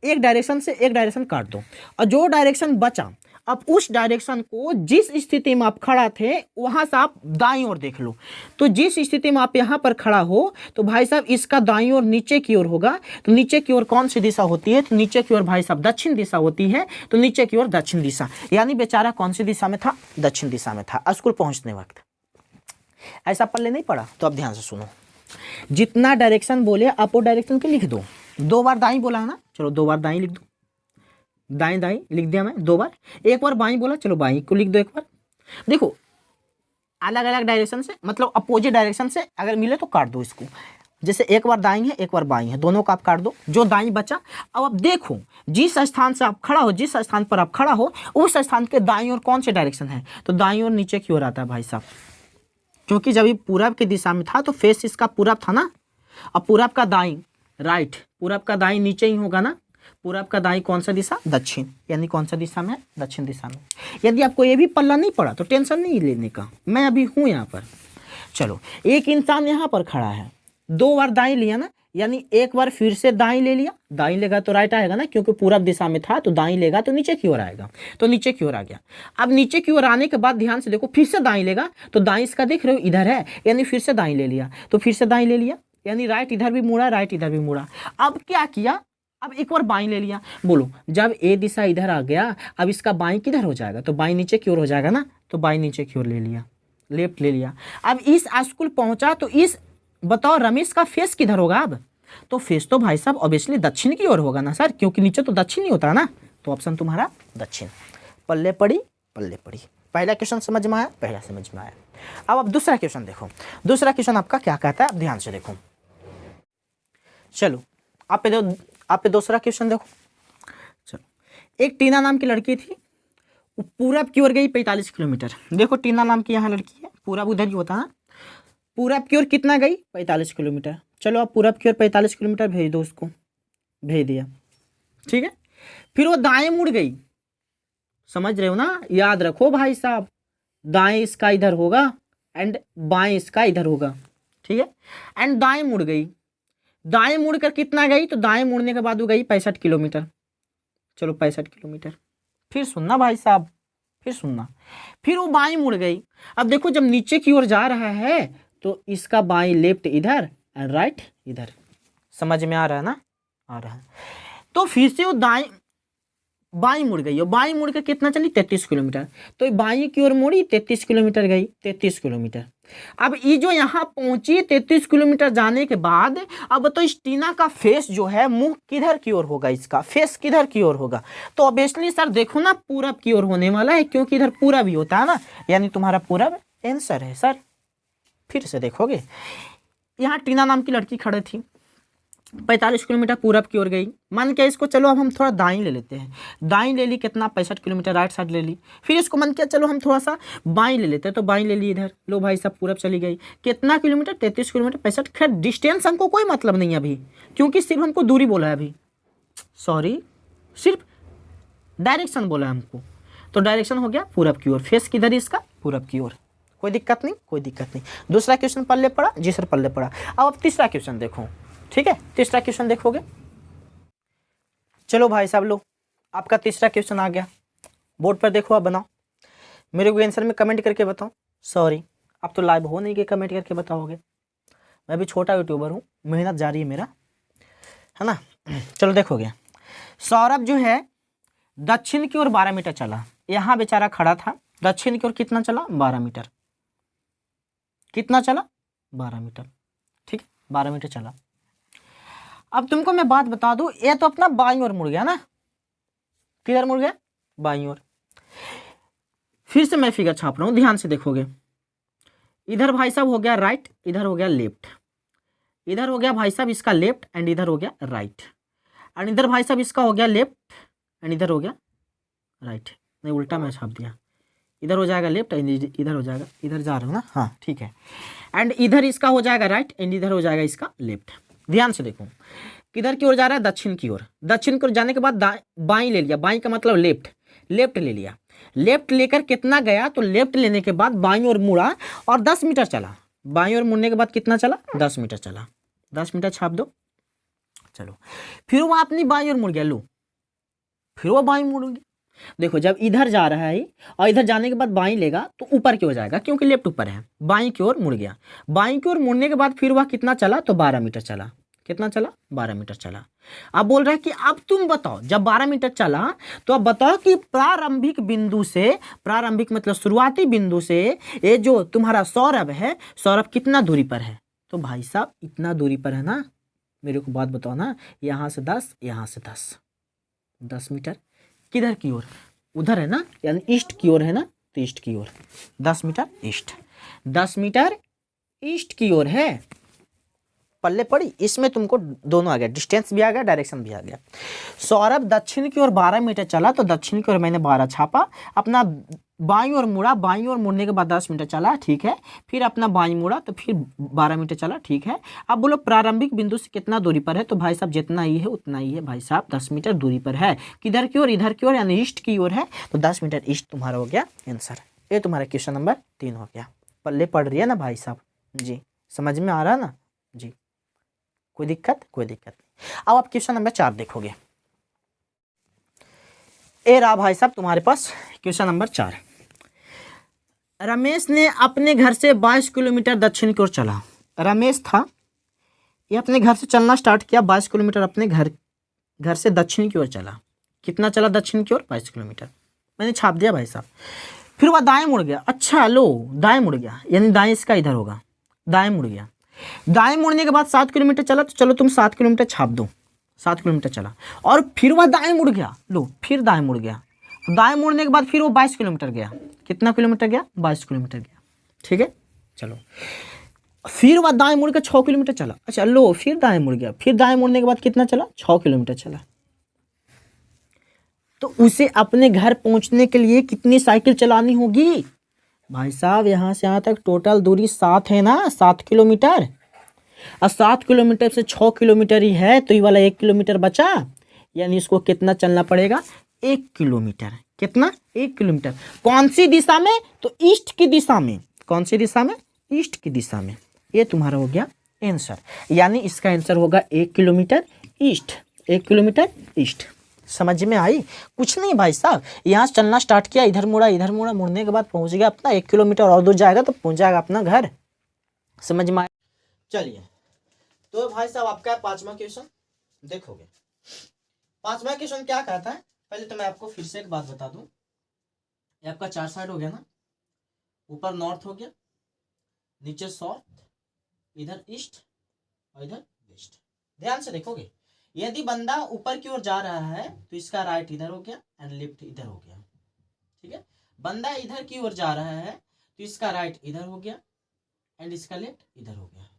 एक डायरेक्शन से एक डायरेक्शन काट दो और जो डायरेक्शन बचा अब उस डायरेक्शन को जिस स्थिति में आप खड़ा थे वहां से आप दाईं ओर देख लो। तो जिस स्थिति में आप यहाँ पर खड़ा हो तो भाई साहब इसका दाईं ओर नीचे की ओर होगा। तो नीचे की ओर कौन सी दिशा होती है? तो नीचे की ओर भाई साहब दक्षिण दिशा होती है। तो नीचे की ओर दक्षिण दिशा, यानी बेचारा कौन सी दिशा में था? दक्षिण दिशा में था स्कूल पहुंचने वक्त। ऐसा पल्ले नहीं पड़ा तो अब ध्यान से सुनो, जितना डायरेक्शन बोले आप वो डायरेक्शन के लिख दो। 2 बार दाईं बोला है ना, चलो 2 बार दाईं लिख दो, दाएं दाएं लिख दिया मैं 2 बार। 1 बार बाईं बोला, चलो बाईं को लिख दो 1 बार। देखो अलग अलग डायरेक्शन से, मतलब अपोजिट डायरेक्शन से अगर मिले तो काट दो इसको। जैसे 1 बार दाईं है 1 बार बाईं है, दोनों का आप काट दो, जो दाईं बचा। अब देखो जिस स्थान से आप खड़ा हो, जिस स्थान पर आप खड़ा हो उस स्थान के दाईं ओर कौन से डायरेक्शन है? तो दाईं ओर नीचे की ओर आता है भाई साहब, क्योंकि जब ये पूरब की दिशा में था तो फेस इसका पूरब था ना। अब पूरब का दाईं राइट, पूरब का दाईं नीचे ही होगा ना। पूरब का दाईं कौन सा दिशा? दक्षिण, यानी कौन सा दिशा में? दक्षिण दिशा में। यदि आपको ये भी पल्ला नहीं पड़ा तो टेंशन नहीं लेने का, मैं अभी हूं यहाँ पर। चलो एक इंसान यहाँ पर खड़ा है, 2 बार दाईं लिया ना, यानी 1 बार फिर से दाईं ले लिया। दाईं लेगा तो राइट आएगा ना, क्योंकि पूरब दिशा में था तो दाईं लेगा तो नीचे की ओर आएगा, तो नीचे की ओर आ गया। अब नीचे की ओर आने के बाद ध्यान से देखो, फिर से दाईं लेगा तो दाईं इसका देख रहे हो इधर है, यानी फिर से दाईं ले लिया, तो फिर से दाईं ले लिया, यानी राइट इधर भी मुड़ा, राइट इधर भी मुड़ा। अब क्या किया? अब 1 बार बाईं ले लिया। बोलो जब ए दिशा इधर आ गया अब इसका बाईं किधर हो जाएगा? तो बाईं नीचे की ओर हो जाएगा ना, तो बाईं नीचे की ओर ले लिया, लेफ्ट ले लिया। अब इस स्कूल पहुंचा तो इस बताओ रमेश का फेस किधर होगा? अब तो फेस तो भाई साहब ऑब्वियसली दक्षिण की ओर होगा ना सर, क्योंकि नीचे तो दक्षिण ही होता है ना। तो ऑप्शन तुम्हारा दक्षिण। पल्ले पड़ी, पल्ले पड़ी। पहला क्वेश्चन समझ में आया? पहला समझ में आया। अब दूसरा क्वेश्चन देखो, दूसरा क्वेश्चन आपका क्या कहता है, अब ध्यान से देखो। चलो आप पे दूसरा क्वेश्चन देखो। चलो एक टीना नाम की लड़की थी, वो पूरब की ओर गई 45 किलोमीटर। देखो टीना नाम की यहाँ लड़की है, पूरब उधर ही होता है। पूरब की ओर कितना गई? 45 किलोमीटर। चलो आप पूरब की ओर 45 किलोमीटर भेज दो, उसको भेज दिया, ठीक है। फिर वो दाएं मुड़ गई, समझ रहे हो ना? याद रखो भाई साहब, दाएं इसका इधर होगा एंड बाएं इसका इधर होगा, ठीक है। एंड दाएं मुड़ गई, दाएं मुड़ कर कितना गई? तो दाएं मुड़ने के बाद वो गई 65 किलोमीटर। चलो 65 किलोमीटर। फिर सुनना भाई साहब, फिर सुनना, फिर वो बाएं मुड़ गई। अब देखो जब नीचे की ओर जा रहा है तो इसका बाएं लेफ्ट इधर एंड राइट इधर, समझ में आ रहा है ना? आ रहा है। तो फिर से वो बाईं मुड़ गई, और बाईं मुड़ कर कितना चली? 33 किलोमीटर। तो बाईं की ओर मुड़ी, 33 किलोमीटर गई, 33 किलोमीटर। अब ये जो यहाँ पहुंची 33 किलोमीटर जाने के बाद, अब तो इस टीना का फेस जो है मुंह किधर की ओर होगा? इसका फेस किधर की ओर होगा? तो ऑब्वियसली सर देखो ना पूरब की ओर होने वाला है, क्योंकि इधर पूरब भी होता है ना, यानी तुम्हारा पूरब आंसर है सर। फिर से देखोगे, यहाँ टीना नाम की लड़की खड़ी थी, 45 किलोमीटर पूरब की ओर गई। मान के इसको चलो अब हम थोड़ा दाईं ले लेते हैं, दाईं ले ली कितना 65 किलोमीटर, राइट साइड ले ली। फिर इसको मन किया चलो हम थोड़ा सा बाईं ले लेते हैं, तो बाईं ले ली इधर, लो भाई साहब पूरब चली गई। कितना किलोमीटर, 33 किलोमीटर 65। खैर डिस्टेंस हमको कोई मतलब नहीं है अभी, क्योंकि सिर्फ हमको दूरी बोला है अभी, सॉरी सिर्फ डायरेक्शन बोला है हमको। तो डायरेक्शन हो गया पूरब की ओर, फेस किधर है इसका, पूरब की ओर। कोई दिक्कत नहीं, कोई दिक्कत नहीं। दूसरा क्वेश्चन पल्ले पड़ा, जी सर पल्ले पड़ा। अब तीसरा क्वेश्चन देखो, ठीक है, तीसरा क्वेश्चन देखोगे। चलो भाई साहब लो, आपका तीसरा क्वेश्चन आ गया, बोर्ड पर देखो, आप बनाओ, मेरे को आंसर में कमेंट करके बताओ। सॉरी आप तो लाइव हो नहीं कि कमेंट करके बताओगे, मैं भी छोटा यूट्यूबर हूँ, मेहनत जारी है मेरा, है ना। चलो देखोगे, सौरभ जो है दक्षिण की ओर 12 मीटर चला, यहाँ बेचारा खड़ा था, दक्षिण की ओर कितना चला, 12 मीटर। कितना चला, 12 मीटर, ठीक है, 12 मीटर चला। अब तुमको मैं बात बता दूं, ये तो अपना बाईं ओर मुड़ गया ना, किधर मुड़ गया, बाईं ओर। फिर से मैं फिगर छाप रहा हूं, ध्यान से देखोगे। इधर भाई साहब हो गया राइट, इधर हो गया लेफ्ट, इधर हो गया भाई साहब इसका लेफ्ट एंड इधर हो गया राइट, एंड इधर भाई साहब इसका हो गया लेफ्ट एंड इधर हो गया राइट। नहीं उल्टा मैं छाप दिया, इधर हो जाएगा लेफ्ट एंड इधर हो जाएगा, इधर जा रहा हूँ ना, हाँ ठीक है। एंड इधर इसका हो जाएगा राइट एंड इधर हो जाएगा इसका लेफ्ट। ध्यान से देखो, किधर की ओर जा रहा है, दक्षिण की ओर। दक्षिण की ओर जाने के बाद बाईं ले लिया, बाईं का मतलब लेफ्ट, लेफ्ट ले लिया। लेफ्ट लेकर कितना गया, तो लेफ्ट लेने के बाद बाईं ओर मुड़ा और 10 मीटर चला। बाईं ओर मुड़ने के बाद कितना चला, 10 मीटर चला। 10 मीटर छाप दो। चलो फिर वो अपनी बाईं ओर मुड़ गया, लो फिर वो बाईं मुड़ गया। देखो जब इधर जा रहा है और इधर जाने के बाद बाईं लेगा तो ऊपर की ओर जाएगा, क्योंकि लेफ्ट ऊपर है, बाईं की ओर मुड़ गया। बाईं की ओर मुड़ने के बाद फिर वह कितना चला, तो 12 मीटर चला। कितना चला, 12 मीटर चला। अब बोल रहा है कि अब तुम बताओ, जब 12 मीटर चला तो अब बताओ कि प्रारंभिक बिंदु से, प्रारंभिक मतलब शुरुआती बिंदु से ये जो तुम्हारा सौरभ है, सौरभ कितना दूरी पर है। तो भाई साहब इतना दूरी पर है ना, मेरे को बात बताओ ना, यहाँ से 10, यहाँ से 10 मीटर। किधर की ओर, उधर है ना, यानी ईस्ट की ओर है ना, तो ईस्ट की ओर 10 मीटर ईस्ट, 10 मीटर ईस्ट की ओर है। पल्ले पड़ी, इसमें तुमको दोनों आ गया, डिस्टेंस भी आ गया, डायरेक्शन भी आ गया। सौरभ दक्षिण की ओर 12 मीटर चला, तो दक्षिण की ओर मैंने 12 छापा। अपना बाईं ओर मुड़ा, बाईं ओर मुड़ने के बाद 10 मीटर चला, ठीक है। फिर अपना बाईं मुड़ा तो फिर 12 मीटर चला, ठीक है। अब बोलो प्रारंभिक बिंदु से कितना दूरी पर है, तो भाई साहब जितना ही है उतना ही है भाई साहब, 10 मीटर दूरी पर है। किधर की ओर, इधर की ओर, यानी ईस्ट की ओर है, तो 10 मीटर ईस्ट तुम्हारा हो गया आंसर। ये तुम्हारा क्वेश्चन नंबर 3 हो गया। पल्ले पड़ रही है ना भाई साहब जी, समझ में आ रहा है ना जी, कोई दिक्कत, कोई दिक्कत नहीं। अब आप क्वेश्चन नंबर 4 देखोगे। ए रहा भाई साहब तुम्हारे पास क्वेश्चन नंबर 4। रमेश ने अपने घर से 22 किलोमीटर दक्षिण की ओर चला। रमेश था, ये अपने घर से चलना स्टार्ट किया, 22 किलोमीटर अपने घर से दक्षिण की ओर चला। कितना चला दक्षिण की ओर, 22 किलोमीटर। मैंने छाप दिया भाई साहब। फिर वह दाएं मुड़ गया, अच्छा लो दाएं मुड़ गया, यानी दाएं इसका इधर होगा, दाएं मुड़ गया। दाएं मुड़ने के बाद 7 किलोमीटर चला, तो चलो तुम 7 किलोमीटर छाप दो। 7 किलोमीटर चला और फिर वह दाएं मुड़ गया, लो फिर दाएं मुड़ गया। दाएं मुड़ने के बाद फिर वो 22 किलोमीटर गया। कितना किलोमीटर गया, 22 किलोमीटर गया, ठीक है। चलो फिर वह दाएं मुड़ के 6 किलोमीटर चला, अच्छा लो फिर दाएं मुड़ गया। फिर दाएं मुड़ने के बाद कितना चला, 6 किलोमीटर चला। तो उसे अपने घर पहुंचने के लिए कितनी साइकिल चलानी होगी भाई साहब, यहाँ से यहाँ तक टोटल दूरी 7 है ना, 7 किलोमीटर। और 7 किलोमीटर से 6 किलोमीटर ही है, तो ये वाला 1 किलोमीटर बचा, यानी इसको कितना चलना पड़ेगा, 1 किलोमीटर। कितना, 1 किलोमीटर। कौन सी दिशा में, तो ईस्ट की दिशा में। कौन सी दिशा में, ईस्ट की दिशा में। ये तुम्हारा हो गया आंसर, यानी इसका आंसर होगा 1 किलोमीटर ईस्ट, 1 किलोमीटर ईस्ट। समझ में आई, कुछ नहीं भाई साहब, यहाँ से चलना स्टार्ट किया, इधर मुड़ा, इधर मुड़ा, मुड़ने के बाद पहुंच गया अपना 1 किलोमीटर और दूर जाएगा तो पहुंच जाएगा अपना घर। समझ में आया। चलिए तो भाई साहब आपका 5वां क्वेश्चन देखोगे। 5वां क्वेश्चन क्या कहता है, पहले तो मैं आपको फिर से एक बात बता दूं, ये आपका 4 साइड हो गया ना, ऊपर नॉर्थ हो गया, नीचे साउथ, इधर ईस्ट और इधर वेस्ट। ध्यान से देखोगे, यदि बंदा ऊपर की ओर जा रहा है तो इसका राइट इधर हो गया एंड लेफ्ट इधर हो गया, ठीक है। बंदा इधर की ओर जा रहा है तो इसका राइट इधर हो गया एंड इसका लेफ्ट इधर हो गया।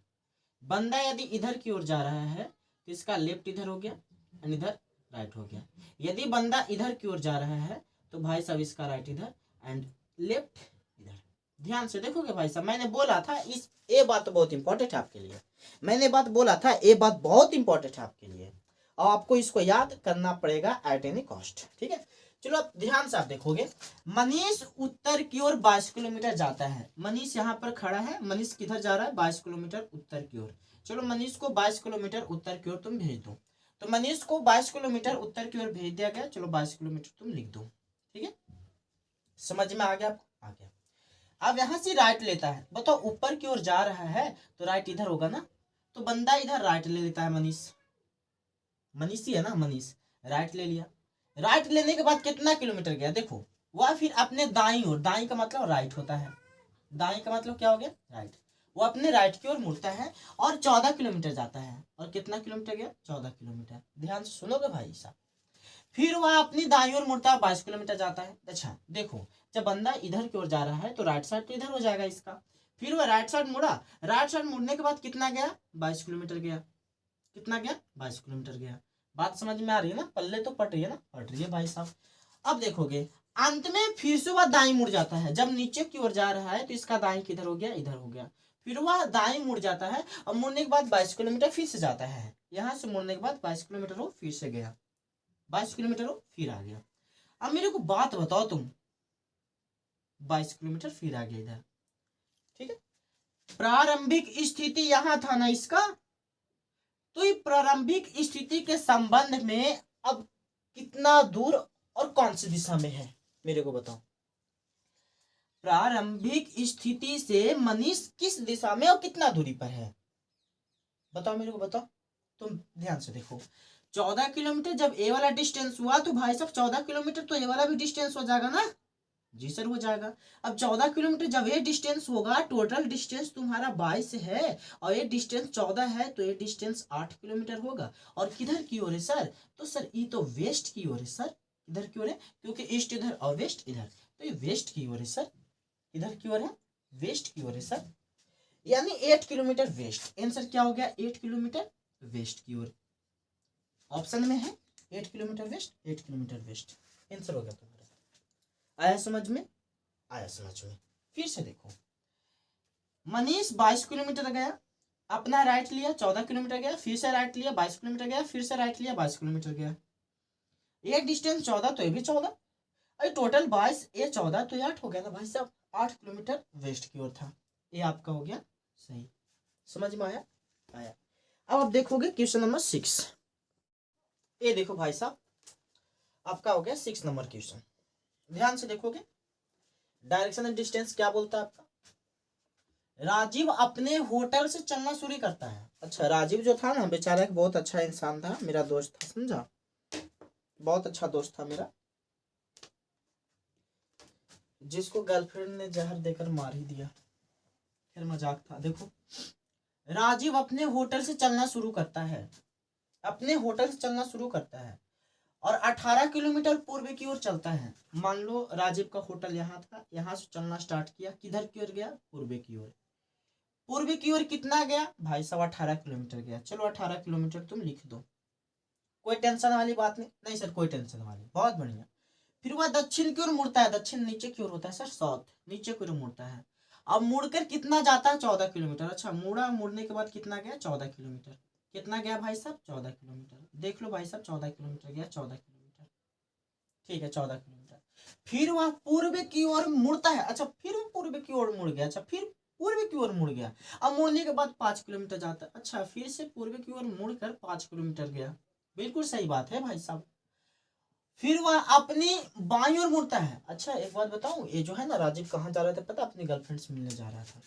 बंदा यदि इधर की ओर जा रहा है तो इसका लेफ्ट इधर हो गया और इधर राइट हो गया। यदि बंदा इधर की ओर जा रहा है तो भाई साहब इसका राइट इधर एंड लेफ्ट इधर। ध्यान से देखोगे भाई साहब, मैंने बोला था ये बात तो बहुत इंपॉर्टेंट है आपके लिए। मैंने बात बोला था ये बात बहुत इंपॉर्टेंट है आपके लिए और आपको इसको याद करना पड़ेगा एट एनी कॉस्ट। ठीक है, चलो अब ध्यान से आप देखोगे, मनीष उत्तर की ओर 22 किलोमीटर जाता है। मनीष यहाँ पर खड़ा है, मनीष किधर जा रहा है? 22 किलोमीटर उत्तर की ओर। चलो मनीष को 22 किलोमीटर उत्तर की ओर तुम भेज दो। तो मनीष को 22 किलोमीटर उत्तर की ओर भेज दिया गया। चलो 22 किलोमीटर तुम लिख दो। ठीक है, समझ में आ गया आपको? आ गया। अब यहाँ से राइट लेता है, बताओ ऊपर की ओर जा रहा है तो राइट इधर होगा ना, तो बंदा इधर राइट ले लेता है। मनीष ही है ना, मनीष राइट ले लिया। राइट लेने के बाद कितना किलोमीटर गया देखो, वह फिर अपने दाईं ओर, दाईं का मतलब राइट होता है, दाईं का मतलब क्या हो गया? राइट। वो अपने राइट की ओर मुड़ता है और 14 किलोमीटर जाता है। और कितना किलोमीटर गया? 14 किलोमीटर। ध्यान से सुनोगे भाई साहब। फिर वह अपनी दाईं ओर मुड़ता है, 22 किलोमीटर जाता है। अच्छा देखो, जब बंदा इधर की ओर जा रहा है तो राइट साइड तो इधर हो जाएगा इसका। फिर वह राइट साइड मुड़ा, राइट साइड मुड़ने के बाद कितना गया? 22 किलोमीटर गया। कितना गया? 22 किलोमीटर गया। बात समझ में आ रही है ना? पल्ले तो पट रही है ना? पट रही है भाई साहब। अब देखोगे अंत में फिर से वह दाईं मुड़ जाता है। जब नीचे की ओर जा रहा है तो इसका दाईं किधर हो गया? इधर हो गया। फिर वह दाईं मुड़ जाता है और मुड़ने के बाद 22 किलोमीटर फिर से जाता है। यहाँ से मुड़ने के बाद 22 किलोमीटर वो फिर से गया, 22 किलोमीटर वो फिर आ गया। अब मेरे को बात बताओ तुम, 22 किलोमीटर फिर आ गया इधर। ठीक है, प्रारंभिक स्थिति यहाँ था ना इसका, तो ये प्रारंभिक स्थिति के संबंध में अब कितना दूर और कौन सी दिशा में है मेरे को बताओ। प्रारंभिक स्थिति से मनीष किस दिशा में और कितना दूरी पर है? बताओ मेरे को, बताओ। तुम ध्यान से देखो, 14 किलोमीटर जब ए वाला डिस्टेंस हुआ तो भाई साहब 14 किलोमीटर तो ए वाला भी डिस्टेंस हो जाएगा ना? जी सर हो जाएगा। अब 14 किलोमीटर जब ये डिस्टेंस होगा, टोटल डिस्टेंस तुम्हारा 22 है और ये डिस्टेंस 14 है, तो ये डिस्टेंस 8 किलोमीटर होगा। और किधर की ओर है सर? तो सर ये तो वेस्ट की ओर है सर। इधर की ओर है क्योंकि ईस्ट इधर और वेस्ट इधर, तो ये वेस्ट की ओर है सर। इधर की ओर है, वेस्ट की ओर है सर, यानी 8 किलोमीटर वेस्ट। आंसर क्या हो गया? 8 किलोमीटर वेस्ट की ओर। ऑप्शन में है 8 kilometre west, 8 kilometre west answer हो गया तुम्हारा। आया समझ में? आया समझ में। फिर से देखो, मनीष 22 किलोमीटर गया, अपना राइट लिया, 14 किलोमीटर गया, फिर से राइट लिया, 22 किलोमीटर गया, फिर से राइट लिया, 22 किलोमीटर गया। एक डिस्टेंस 14 तो ये भी 14, अरे टोटल 22, ये 14 तो 8 हो गया ना भाई साहब। 8 किलोमीटर वेस्ट की ओर था। ये आपका हो गया सही। समझ में आया? आया। अब आप देखोगे क्वेश्चन नंबर 6। ये देखो भाई साहब, आपका हो गया 6 नंबर क्वेश्चन। ध्यान से देखोगे, डायरेक्शन एंड डिस्टेंस क्या बोलता है आपका? राजीव अपने होटल से चलना शुरू करता है। अच्छा, राजीव जो था ना बेचारा एक बहुत अच्छा इंसान था, मेरा दोस्त था, समझा? बहुत अच्छा दोस्त था मेरा, जिसको गर्लफ्रेंड ने जहर देकर मार ही दिया। फिर मजाक था। देखो, राजीव अपने होटल से चलना शुरू करता है, अपने होटल से चलना शुरू करता है और 18 किलोमीटर पूर्व की ओर चलता है। मान लो राजीव का होटल यहाँ था, यहाँ से चलना स्टार्ट किया, किधर की ओर गया? पूर्व की ओर। पूर्व की ओर कितना गया भाई साहब? 18 किलोमीटर गया। चलो 18 किलोमीटर तुम लिख दो, कोई टेंशन वाली बात नहीं। नहीं सर कोई टेंशन वाली, बहुत बढ़िया। फिर वह दक्षिण की ओर मुड़ता है, दक्षिण नीचे की ओर होता है सर, साउथ, नीचे की ओर मुड़ता है। अब मुड़कर कितना जाता है? 14 किलोमीटर। अच्छा, मुड़ने के बाद कितना गया? 14 किलोमीटर। कितना गया भाई साहब? 14 किलोमीटर। देख लो भाई साहब, 14 किलोमीटर गया, 14 किलोमीटर। ठीक है, 14 किलोमीटर। फिर वह पूर्व की ओर मुड़ता है। अच्छा, फिर वो पूर्व की ओर मुड़ गया। अच्छा, फिर पूर्व की ओर मुड़ गया। अब मुड़ने के बाद 5 किलोमीटर जाता है। अच्छा, फिर से पूर्व की ओर मुड़कर 5 किलोमीटर गया। बिल्कुल सही बात है भाई साहब। फिर वह अपनी बाईं ओर मुड़ता है। अच्छा, एक बात बताऊं, ये जो है ना राजीव कहाँ जा रहा था पता? अपनी गर्लफ्रेंड से मिलने जा रहा था।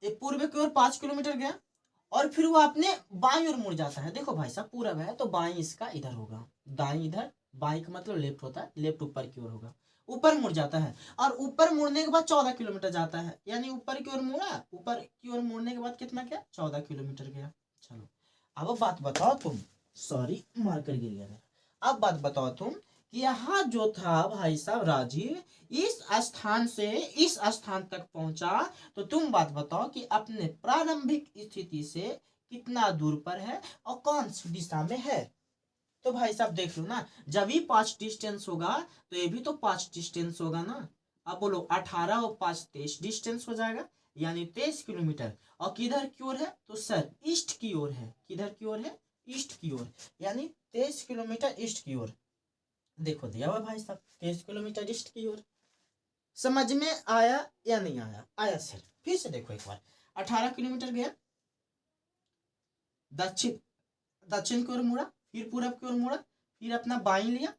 ये पूर्व की ओर 5 किलोमीटर गया और फिर वो अपने बाईं ओर मुड़ जाता है। देखो भाई साहब, पूरब है तो बाईं इसका इधर होगा, दाईं इधर, बाईं का मतलब लेफ्ट होता है, लेफ्ट ऊपर की ओर होगा। ऊपर मुड़ जाता है और ऊपर मुड़ने के बाद 14 किलोमीटर जाता है, यानी ऊपर की ओर मुड़ा, ऊपर की ओर मुड़ने के बाद कितना गया? 14 किलोमीटर गया। चलो अब बात बताओ तुम, सॉरी मार्कर गिर गया मेरा। अब बात बताओ तुम कि यहाँ जो था भाई साहब राजीव, इस स्थान से इस स्थान तक पहुंचा, तो तुम बात बताओ कि अपने प्रारंभिक स्थिति से कितना दूर पर है और कौन सी दिशा में है। तो भाई साहब देख लो ना, जब भी 5 डिस्टेंस होगा तो ये भी तो 5 डिस्टेंस होगा ना। अब बोलो 18 और 5 23 डिस्टेंस हो जाएगा, यानी 23 किलोमीटर। और किधर की ओर है, तो सर ईस्ट की ओर है। किधर की ओर है, ईस्ट की ओर, यानी 23 किलोमीटर ईस्ट की ओर। देखो दिया हुआ भाई साहब 23 किलोमीटर ईस्ट की ओर। समझ में आया या नहीं आया, आया सर। फिर से देखो एक बार, 18 किलोमीटर गया, दक्षिण दक्षिण की ओर मुड़ा, फिर पूरब की ओर मुड़ा, फिर अपना बाई लिया,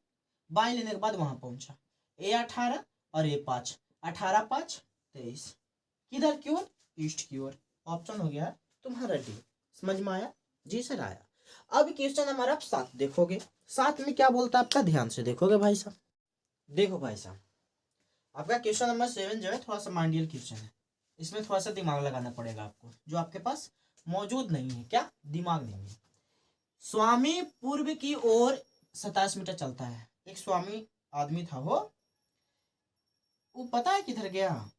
बाई लेने के बाद वहां पहुंचा। ए 18 और ए 5, 18 5 23, किधर की ओर, ईस्ट की ओर। ऑप्शन हो गया तुम्हारा डी। समझ में आया, जी सर आया। अब क्वेश्चन नंबर आप 7 देखोगे, 7 में क्या बोलता है आपका, ध्यान से देखोगे भाई साहब। देखो भाई साहब, आपका क्वेश्चन नंबर 7 जो है थोड़ा सा माइंडियल क्वेश्चन है, इसमें थोड़ा सा दिमाग लगाना पड़ेगा आपको, जो आपके पास मौजूद नहीं है। क्या, दिमाग नहीं है। स्वामी पूर्व की ओर 27 मीटर चलता है। एक स्वामी आदमी था, वो पता है किधर गया,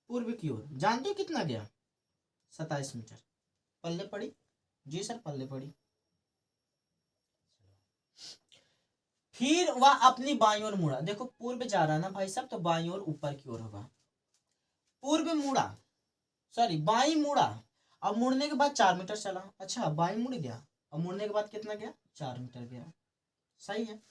पूर्व की ओर। जानते हो कितना गया, 27 मीटर। पल्ले पड़ी, जी सर पल्ले पड़ी। फिर वह अपनी बाईं ओर मुड़ा। देखो पूर्व जा रहा है ना भाई साहब, तो बाईं ओर ऊपर की ओर होगा। पूर्व मुड़ा, सॉरी बाईं मुड़ा, अब मुड़ने के बाद 4 मीटर चला। अच्छा बाईं मुड़ गया, अब मुड़ने के बाद कितना गया, 4 मीटर गया। सही है।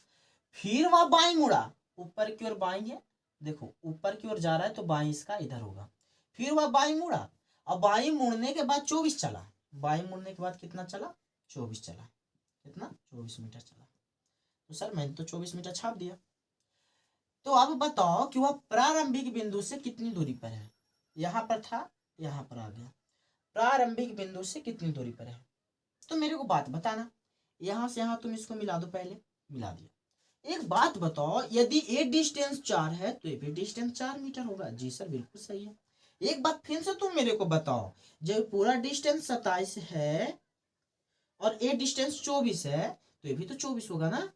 फिर वह बाईं मुड़ा, ऊपर की ओर बाईं है, देखो ऊपर की ओर जा रहा है तो बाईं इसका इधर होगा। फिर वह बाईं मुड़ा, अब बाईं मुड़ने के बाद 24 चला। बाईं मुड़ने के बाद कितना चला, 24 चला। कितना, 24 मीटर चला। तो सर मैंने तो 24 मीटर छाप दिया। तो अब बताओ कि वह प्रारंभिक बिंदु से कितनी दूरी पर है। यहां पर था, यहां पर आ गया। प्रारंभिक बिंदु से कितनी दूरी पर है, तो मेरे को बात बताना। यहां से यहां तुम इसको मिला दो, पहले मिला दिया। एक बात बताओ, यदि ए डिस्टेंस 4 है तो ये भी डिस्टेंस 4 मीटर होगा। जी सर बिल्कुल सही है। एक बात फिर से तुम मेरे को बताओ, जब पूरा डिस्टेंस 27 है और ए डिस्टेंस 24 है, तो ये भी तो 24 होगा ना।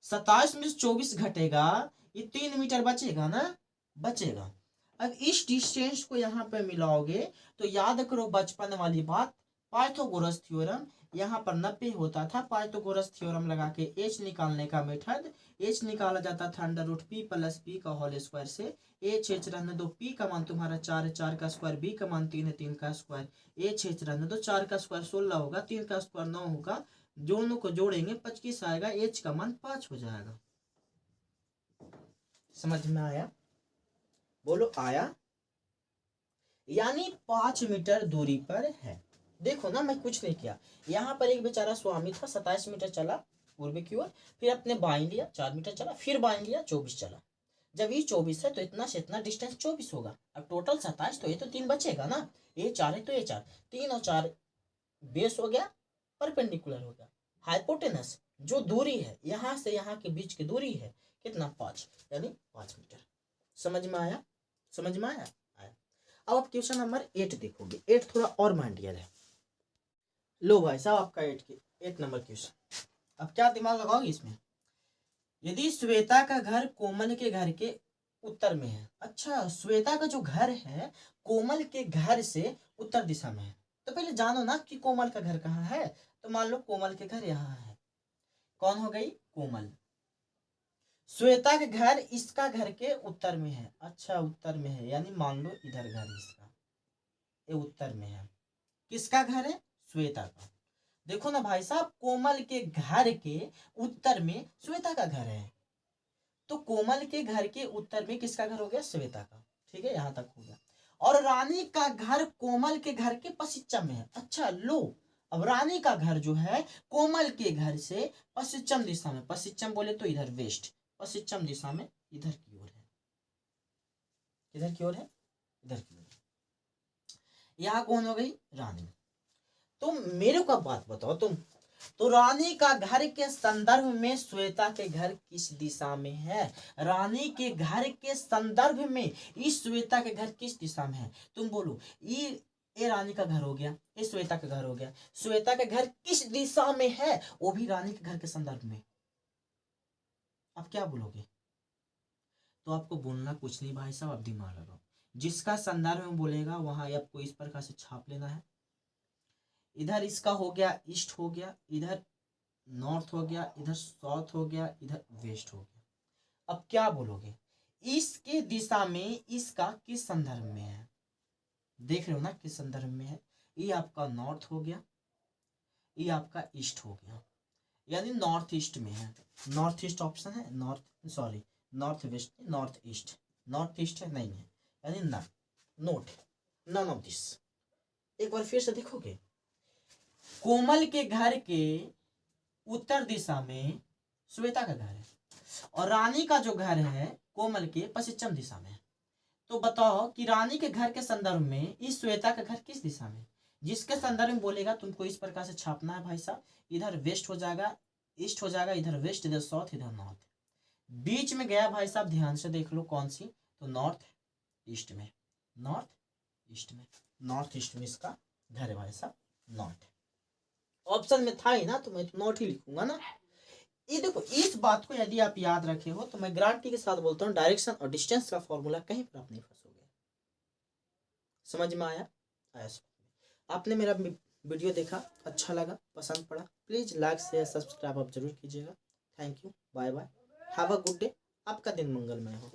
27 में से 24 घटेगा, ये 3 मीटर बचेगा ना, बचेगा। अब इस डिस्टेंस को यहाँ पे मिलाओगे तो याद करो बचपन वाली बात, पाइथागोरस थ्योरम। यहाँ पर 90 होता था, पाइथागोरस थ्योरम लगा के एच निकालने का मेथड। एच निकाला जाता था √p + p का होल स्क्वायर से। एच रहने दो, p का मान तुम्हारा 4 है, 4 का स्क्वायर, b का मान 3 है, 3 का स्क्वायर। एच रहने दो, 4 का स्क्वायर 16 होगा, 3 का स्क्वायर 9 होगा, दोनों को जोड़ेंगे 25 आएगा, एच का मान 5 हो जाएगा। समझ में आया, बोलो आया। यानी 5 मीटर दूरी पर है। देखो ना मैं कुछ नहीं किया, यहाँ पर एक बेचारा स्वामी था, 27 मीटर चला पूर्व की ओर, फिर अपने बाईं लिया 4 मीटर चला, फिर बाईं लिया 24 चला। जब ये 24 है तो इतना से इतना डिस्टेंस 24 होगा। अब टोटल 27, तो ये तो 3 बचेगा ना, ये 4 है तो ये 4, 3 और 4 बेस हो गया, परपेंडिकुलर हो गया। हाइपोटेनस जो दूरी है यहाँ से यहाँ के बीच की दूरी है कितना, 5, यानी 5 मीटर। समझ में आया, समझ में आया, आया। अब आप क्वेश्चन नंबर 8 देखोगे, 8 थोड़ा और माइंडियर है। लो भाई साहब आपका 8 नंबर क्वेश्चन। अब क्या दिमाग लगाओगे इसमें, यदि श्वेता का घर कोमल के घर के उत्तर में है। अच्छा श्वेता का जो घर है कोमल के घर से उत्तर दिशा में है, तो पहले जानो ना कि कोमल का घर कहाँ है। तो मान लो कोमल के घर यहाँ है, कौन हो गई, कोमल। श्वेता के घर इसका घर के उत्तर में है। अच्छा उत्तर में है, यानी मान लो इधर घर है इसका, ये उत्तर में है। किसका घर है, श्वेता का। देखो ना भाई साहब, कोमल के घर के उत्तर में श्वेता का घर है, तो कोमल के घर के उत्तर में किसका घर हो गया, श्वेता का। ठीक है, यहां तक हो गया। और रानी का घर कोमल के घर के पश्चिम में है। अच्छा लो, अब रानी का घर जो है कोमल के घर से पश्चिम दिशा में, पश्चिम बोले तो इधर वेस्ट, पश्चिम दिशा में इधर की ओर है। किधर की ओर है, इधर की ओर। यहाँ कौन हो गई, रानी। तुम मेरे को बात बताओ तुम, तो रानी का घर के संदर्भ में श्वेता के घर किस दिशा में है। रानी के घर के संदर्भ में इस श्वेता के घर किस दिशा में है, तुम बोलो। ये रानी का घर हो गया, ये श्वेता का घर हो गया, श्वेता का घर किस दिशा में है, वो भी रानी के घर के संदर्भ में। अब क्या बोलोगे, तो आपको बोलना कुछ नहीं भाई साहब, आप दिमाग लगाओ। जिसका संदर्भ में बोलेगा वहां आपको इस प्रकार से छाप लेना है। इधर इसका हो गया ईस्ट हो गया, इधर नॉर्थ हो गया, इधर साउथ हो गया, इधर वेस्ट हो गया। अब क्या बोलोगे, इसके दिशा में इसका किस संदर्भ में है? देख रहे हो ना किस संदर्भ में है। ये आपका नॉर्थ हो गया, ये आपका ईस्ट हो गया, यानी नॉर्थ ईस्ट में है। नॉर्थ ईस्ट ऑप्शन है, नॉर्थ वेस्ट, नॉर्थ ईस्ट है नहीं है, यानी नन ऑफ दिस। एक बार फिर से देखोगे, कोमल के घर के उत्तर दिशा में श्वेता का घर है और रानी का जो घर है कोमल के पश्चिम दिशा में। तो बताओ कि रानी के घर के संदर्भ में इस श्वेता का घर किस दिशा में? जिसके संदर्भ में बोलेगा तुमको इस प्रकार से छापना है भाई साहब। इधर वेस्ट हो जाएगा, ईस्ट हो जाएगा, इधर वेस्ट, इधर साउथ, इधर नॉर्थ। बीच में गया भाई साहब, ध्यान से देख लो कौन सी, तो नॉर्थ ईस्ट में इसका घर है भाई साहब, नॉर्थ। ऑप्शन में था ही ना, तो मैं तो नॉर्थ ही लिखूंगा ना। ये देखो, इस बात को यदि आप याद रखे हो तो मैं गारंटी के साथ बोलता हूँ डायरेक्शन और डिस्टेंस का फॉर्मूला कहीं पर आप नहीं फंसोगे। समझ में आया? आपने मेरा वीडियो देखा, अच्छा लगा, पसंद पड़ा, प्लीज लाइक शेयर सब्सक्राइब आप जरूर कीजिएगा। Thank you, bye bye, have a good day, आपका दिन मंगलमय हो।